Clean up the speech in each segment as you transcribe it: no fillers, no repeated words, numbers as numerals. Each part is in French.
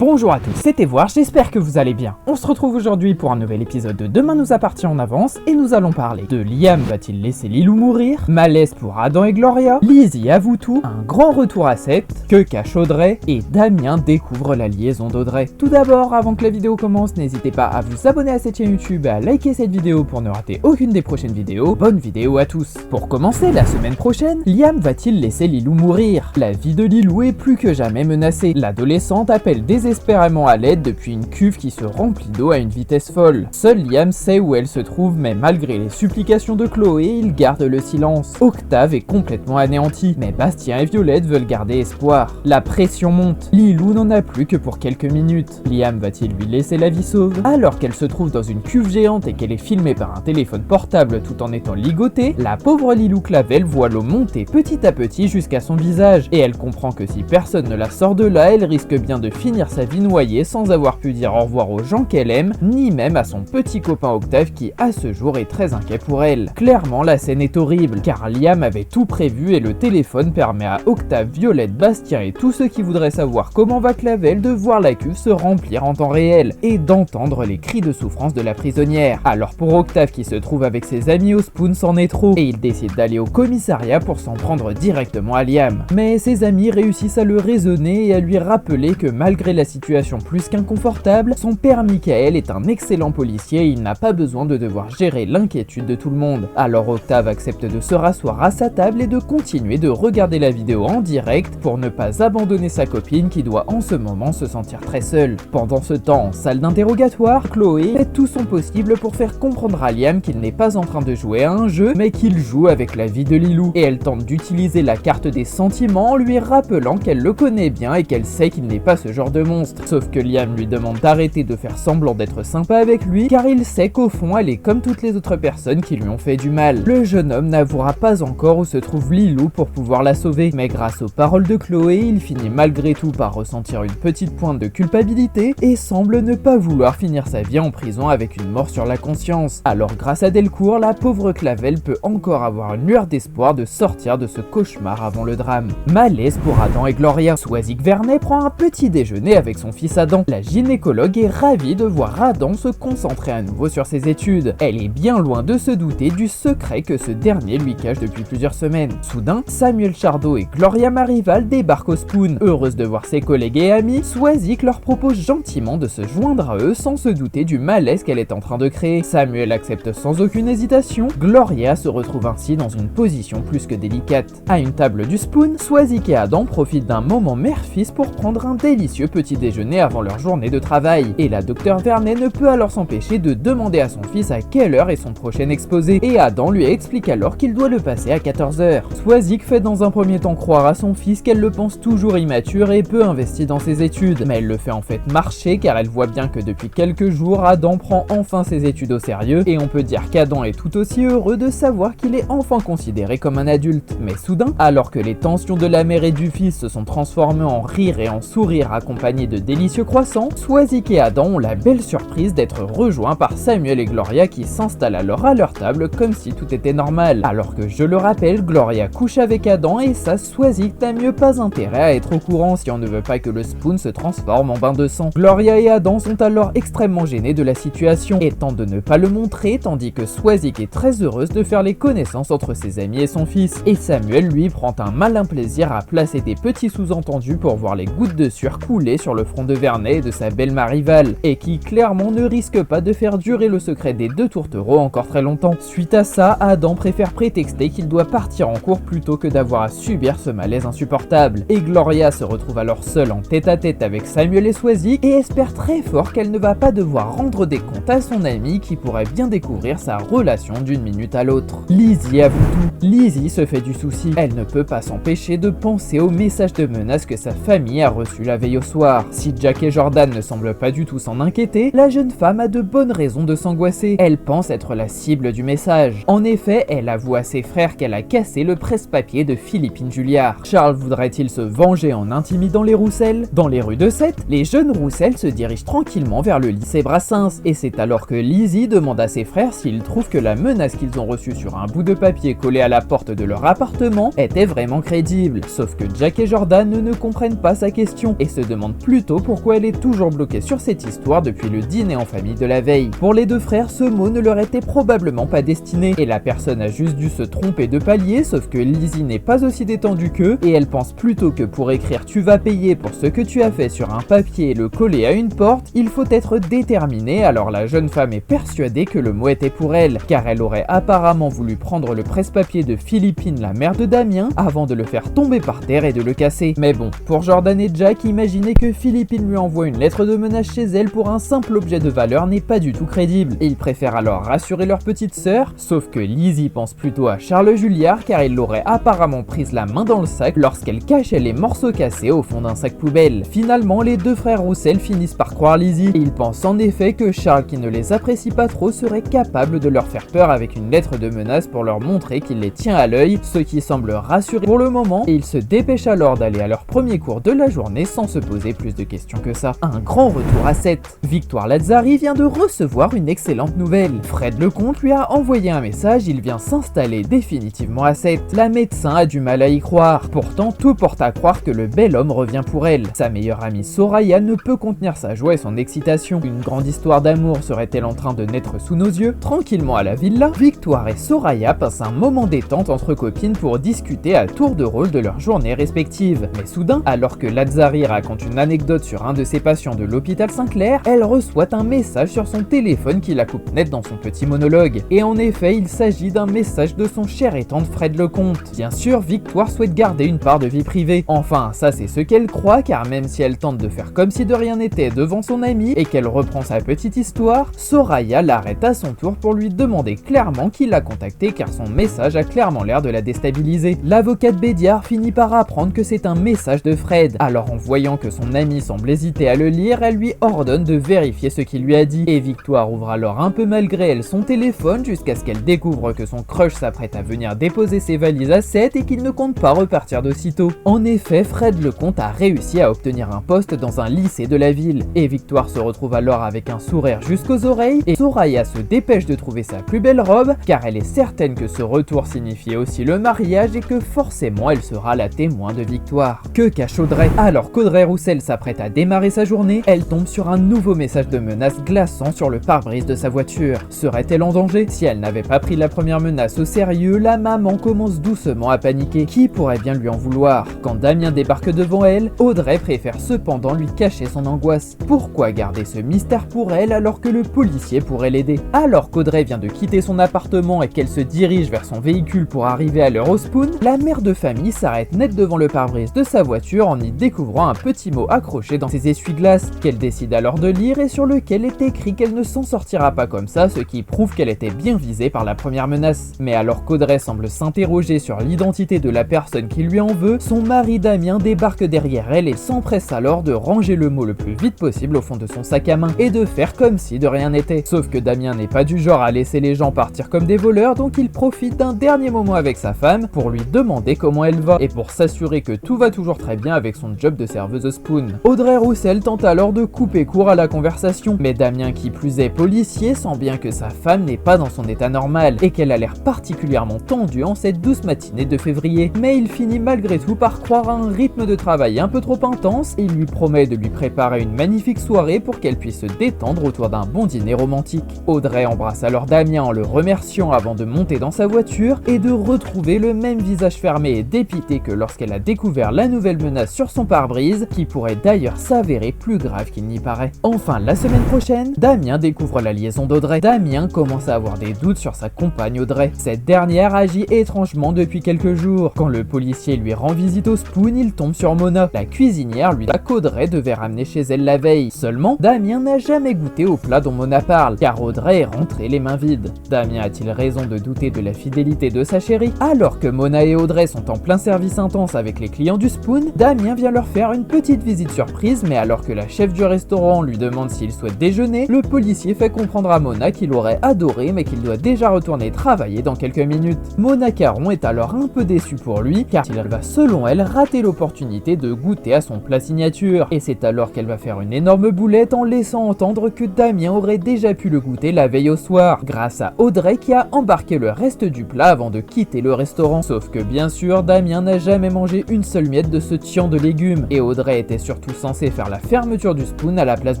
Bonjour à tous, c'était Voir, j'espère que vous allez bien. On se retrouve aujourd'hui pour un nouvel épisode de Demain nous appartient en avance et nous allons parler de Liam va-t-il laisser Lilou mourir, malaise pour Adam et Gloria, Lizzie avoue tout, un grand retour à Seth, que cache Audrey et Damien découvre la liaison d'Audrey. Tout d'abord, avant que la vidéo commence, n'hésitez pas à vous abonner à cette chaîne YouTube et à liker cette vidéo pour ne rater aucune des prochaines vidéos. Bonne vidéo à tous. Pour commencer, la semaine prochaine, Liam va-t-il laisser Lilou mourir? La vie de Lilou est plus que jamais menacée. L'adolescente appelle désespérément à l'aide depuis une cuve qui se remplit d'eau à une vitesse folle. Seul Liam sait où elle se trouve, mais malgré les supplications de Chloé, il garde le silence. Octave est complètement anéanti, mais Bastien et Violette veulent garder espoir. La pression monte. Lilou n'en a plus que pour quelques minutes. Liam va-t-il lui laisser la vie sauve? Alors qu'elle se trouve dans une cuve géante et qu'elle est filmée par un téléphone portable tout en étant ligotée, la pauvre Lilou Clavel voit l'eau monter petit à petit jusqu'à son visage, et elle comprend que si personne ne la sort de là, elle risque bien de finir sa vie noyée sans avoir pu dire au revoir aux gens qu'elle aime, ni même à son petit copain Octave qui à ce jour est très inquiet pour elle. Clairement la scène est horrible, car Liam avait tout prévu et le téléphone permet à Octave, Violette, Bastien et tous ceux qui voudraient savoir comment va Clavel de voir la cuve se remplir en temps réel, et d'entendre les cris de souffrance de la prisonnière. Alors pour Octave qui se trouve avec ses amis au Spoon, c'en est trop, et il décide d'aller au commissariat pour s'en prendre directement à Liam. Mais ses amis réussissent à le raisonner et à lui rappeler que malgré la situation plus qu'inconfortable, son père Michael est un excellent policier et il n'a pas besoin de devoir gérer l'inquiétude de tout le monde. Alors Octave accepte de se rasseoir à sa table et de continuer de regarder la vidéo en direct pour ne pas abandonner sa copine qui doit en ce moment se sentir très seule. Pendant ce temps, en salle d'interrogatoire, Chloé fait tout son possible pour faire comprendre à Liam qu'il n'est pas en train de jouer à un jeu, mais qu'il joue avec la vie de Lilou. Et elle tente d'utiliser la carte des sentiments en lui rappelant qu'elle le connaît bien et qu'elle sait qu'il n'est pas ce genre de monstre. Sauf que Liam lui demande d'arrêter de faire semblant d'être sympa avec lui, car il sait qu'au fond elle est comme toutes les autres personnes qui lui ont fait du mal. Le jeune homme n'avouera pas encore où se trouve Lilou pour pouvoir la sauver, mais grâce aux paroles de Chloé, il finit malgré tout par ressentir une petite pointe de culpabilité et semble ne pas vouloir finir sa vie en prison avec une mort sur la conscience. Alors grâce à Delcourt, la pauvre Clavel peut encore avoir une lueur d'espoir de sortir de ce cauchemar avant le drame. Malaise pour Adam et Gloria. Swazik Vernet prend un petit déjeuner avec son fils Adam. La gynécologue est ravie de voir Adam se concentrer à nouveau sur ses études. Elle est bien loin de se douter du secret que ce dernier lui cache depuis plusieurs semaines. Soudain, Samuel Chardot et Gloria Marival débarquent au Spoon. Heureuse de voir ses collègues et amis, Swazik leur propose gentiment de se joindre à eux sans se douter du malaise qu'elle est en train de créer. Samuel accepte sans aucune hésitation. Gloria se retrouve ainsi dans une position plus que délicate. À une table du Spoon, Swazik et Adam profitent d'un moment mère-fils pour prendre un délicieux petit déjeuner avant leur journée de travail, et la docteure Vernet ne peut alors s'empêcher de demander à son fils à quelle heure est son prochain exposé, et Adam lui explique alors qu'il doit le passer à 14h. Swazik fait dans un premier temps croire à son fils qu'elle le pense toujours immature et peu investi dans ses études, mais elle le fait en fait marcher car elle voit bien que depuis quelques jours, Adam prend enfin ses études au sérieux, et on peut dire qu'Adam est tout aussi heureux de savoir qu'il est enfin considéré comme un adulte. Mais soudain, alors que les tensions de la mère et du fils se sont transformées en rire et en sourire accompagnés de délicieux croissants, Swazik et Adam ont la belle surprise d'être rejoints par Samuel et Gloria qui s'installent alors à leur table comme si tout était normal. Alors que je le rappelle, Gloria couche avec Adam et ça, Swazik n'a mieux pas intérêt à être au courant si on ne veut pas que le Spoon se transforme en bain de sang. Gloria et Adam sont alors extrêmement gênés de la situation et tentent de ne pas le montrer, tandis que Swazik est très heureuse de faire les connaissances entre ses amis et son fils. Et Samuel lui prend un malin plaisir à placer des petits sous-entendus pour voir les gouttes de sueur couler sur le front de Vernet et de sa belle Marival, et qui clairement ne risque pas de faire durer le secret des deux tourtereaux encore très longtemps. Suite à ça, Adam préfère prétexter qu'il doit partir en cours plutôt que d'avoir à subir ce malaise insupportable, et Gloria se retrouve alors seule en tête-à-tête avec Samuel et Swazik et espère très fort qu'elle ne va pas devoir rendre des comptes à son ami qui pourrait bien découvrir sa relation d'une minute à l'autre. Lizzie avoue tout. Lizzie se fait du souci. Elle ne peut pas s'empêcher de penser au message de menace que sa famille a reçu la veille au soir. Si Jack et Jordan ne semblent pas du tout s'en inquiéter, la jeune femme a de bonnes raisons de s'angoisser. Elle pense être la cible du message. En effet, elle avoue à ses frères qu'elle a cassé le presse-papier de Philippine Julliard. Charles voudrait-il se venger en intimidant les Roussel? Dans les rues de Sète, les jeunes Roussel se dirigent tranquillement vers le lycée Brassens, et c'est alors que Lizzie demande à ses frères s'ils trouvent que la menace qu'ils ont reçue sur un bout de papier collé à la porte de leur appartement était vraiment crédible. Sauf que Jack et Jordan ne comprennent pas sa question et se demandent plus plutôt pourquoi elle est toujours bloquée sur cette histoire depuis le dîner en famille de la veille. Pour les deux frères, ce mot ne leur était probablement pas destiné, et la personne a juste dû se tromper de palier, sauf que Lizzie n'est pas aussi détendue qu'eux, et elle pense plutôt que pour écrire tu vas payer pour ce que tu as fait sur un papier et le coller à une porte, il faut être déterminé. Alors la jeune femme est persuadée que le mot était pour elle, car elle aurait apparemment voulu prendre le presse-papier de Philippine, la mère de Damien, avant de le faire tomber par terre et de le casser. Mais bon, pour Jordan et Jack, imaginer que Philippine lui envoie une lettre de menace chez elle pour un simple objet de valeur n'est pas du tout crédible. Ils préfèrent alors rassurer leur petite sœur, sauf que Lizzie pense plutôt à Charles Julliard, car il l'aurait apparemment prise la main dans le sac lorsqu'elle cachait les morceaux cassés au fond d'un sac poubelle. Finalement, les deux frères Roussel finissent par croire Lizzie, et ils pensent en effet que Charles, qui ne les apprécie pas trop, serait capable de leur faire peur avec une lettre de menace pour leur montrer qu'il les tient à l'œil, ce qui semble rassurer pour le moment, et ils se dépêchent alors d'aller à leur premier cours de la journée sans se poser plus de questions que ça. Un grand retour à 7. Victoire Lazzari vient de recevoir une excellente nouvelle. Fred Lecomte lui a envoyé un message, il vient s'installer définitivement à 7. La médecin a du mal à y croire. Pourtant, tout porte à croire que le bel homme revient pour elle. Sa meilleure amie Soraya ne peut contenir sa joie et son excitation. Une grande histoire d'amour serait-elle en train de naître sous nos yeux? Tranquillement à la villa, Victoire et Soraya passent un moment détente entre copines pour discuter à tour de rôle de leurs journées respectives. Mais soudain, alors que Lazzari raconte une anecdote sur un de ses patients de l'hôpital Saint-Clair, elle reçoit un message sur son téléphone qui la coupe net dans son petit monologue. Et en effet, il s'agit d'un message de son cher et tendre Fred Lecomte. Bien sûr, Victoire souhaite garder une part de vie privée. Enfin, ça c'est ce qu'elle croit, car même si elle tente de faire comme si de rien n'était devant son ami et qu'elle reprend sa petite histoire, Soraya l'arrête à son tour pour lui demander clairement qui l'a contacté, car son message a clairement l'air de la déstabiliser. L'avocate Bédiard finit par apprendre que c'est un message de Fred. Alors en voyant que son ami semble hésiter à le lire, elle lui ordonne de vérifier ce qu'il lui a dit. Et Victoire ouvre alors un peu malgré elle son téléphone jusqu'à ce qu'elle découvre que son crush s'apprête à venir déposer ses valises à 7 et qu'il ne compte pas repartir d'aussitôt. En effet, Fred Lecomte a réussi à obtenir un poste dans un lycée de la ville. Et Victoire se retrouve alors avec un sourire jusqu'aux oreilles, et Soraya se dépêche de trouver sa plus belle robe, car elle est certaine que ce retour signifiait aussi le mariage et que forcément elle sera la témoin de Victoire. Que cache Audrey? Alors qu'Audrey Roussel s'apprête à démarrer sa journée, elle tombe sur un nouveau message de menace glaçant sur le pare-brise de sa voiture. Serait-elle en danger? Si elle n'avait pas pris la première menace au sérieux, la maman commence doucement à paniquer. Qui pourrait bien lui en vouloir? Quand Damien débarque devant elle, Audrey préfère cependant lui cacher son angoisse. Pourquoi garder ce mystère pour elle alors que le policier pourrait l'aider? Alors qu'Audrey vient de quitter son appartement et qu'elle se dirige vers son véhicule pour arriver à l'heure au Spoon, la mère de famille s'arrête net devant le pare-brise de sa voiture en y découvrant un petit mot accroché dans ses essuie-glaces, qu'elle décide alors de lire et sur lequel est écrit qu'elle ne s'en sortira pas comme ça, ce qui prouve qu'elle était bien visée par la première menace. Mais alors qu'Audrey semble s'interroger sur l'identité de la personne qui lui en veut, son mari Damien débarque derrière elle et s'empresse alors de ranger le mot le plus vite possible au fond de son sac à main et de faire comme si de rien n'était. Sauf que Damien n'est pas du genre à laisser les gens partir comme des voleurs, donc il profite d'un dernier moment avec sa femme pour lui demander comment elle va et pour s'assurer que tout va toujours très bien avec son job de serveuse au Spoon. Audrey Roussel tente alors de couper court à la conversation, mais Damien, qui plus est policier, sent bien que sa femme n'est pas dans son état normal et qu'elle a l'air particulièrement tendue en cette douce matinée de février. Mais il finit malgré tout par croire à un rythme de travail un peu trop intense et il lui promet de lui préparer une magnifique soirée pour qu'elle puisse se détendre autour d'un bon dîner romantique. Audrey embrasse alors Damien en le remerciant avant de monter dans sa voiture et de retrouver le même visage fermé et dépité que lorsqu'elle a découvert la nouvelle menace sur son pare-brise, qui pourrait d'ailleurs s'avérer plus grave qu'il n'y paraît. Enfin, la semaine prochaine, Damien découvre la liaison d'Audrey. Damien commence à avoir des doutes sur sa compagne Audrey. Cette dernière agit étrangement depuis quelques jours. Quand le policier lui rend visite au Spoon, il tombe sur Mona. La cuisinière lui dit qu'Audrey devait ramener chez elle la veille. Seulement, Damien n'a jamais goûté au plat dont Mona parle, car Audrey est rentrée les mains vides. Damien a-t-il raison de douter de la fidélité de sa chérie? Alors que Mona et Audrey sont en plein service intense avec les clients du Spoon, Damien vient leur faire une petite visite surprise, mais alors que la chef du restaurant lui demande s'il souhaite déjeuner, le policier fait comprendre à Mona qu'il aurait adoré mais qu'il doit déjà retourner travailler dans quelques minutes. Mona Caron est alors un peu déçue pour lui, car il va selon elle rater l'opportunité de goûter à son plat signature, et c'est alors qu'elle va faire une énorme boulette en laissant entendre que Damien aurait déjà pu le goûter la veille au soir, grâce à Audrey qui a embarqué le reste du plat avant de quitter le restaurant. Sauf que bien sûr, Damien n'a jamais mangé une seule miette de ce tian de légumes, et Audrey était surtout surtout censé faire la fermeture du Spoon à la place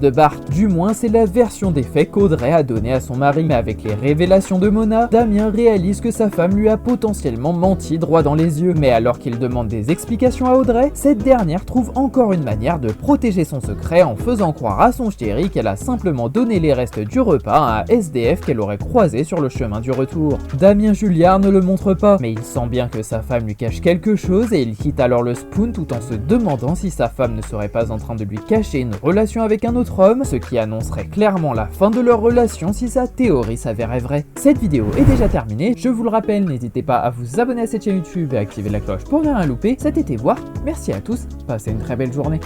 de Bart. Du moins, c'est la version des faits qu'Audrey a donnée à son mari. Mais avec les révélations de Mona, Damien réalise que sa femme lui a potentiellement menti droit dans les yeux. Mais alors qu'il demande des explications à Audrey, cette dernière trouve encore une manière de protéger son secret en faisant croire à son chéri qu'elle a simplement donné les restes du repas à un SDF qu'elle aurait croisé sur le chemin du retour. Damien Julliard ne le montre pas, mais il sent bien que sa femme lui cache quelque chose et il quitte alors le Spoon tout en se demandant si sa femme ne serait pas en train de lui cacher une relation avec un autre homme, ce qui annoncerait clairement la fin de leur relation si sa théorie s'avérait vraie. Cette vidéo est déjà terminée, je vous le rappelle, n'hésitez pas à vous abonner à cette chaîne YouTube et activer la cloche pour ne rien louper. C'était voir, merci à tous, passez une très belle journée.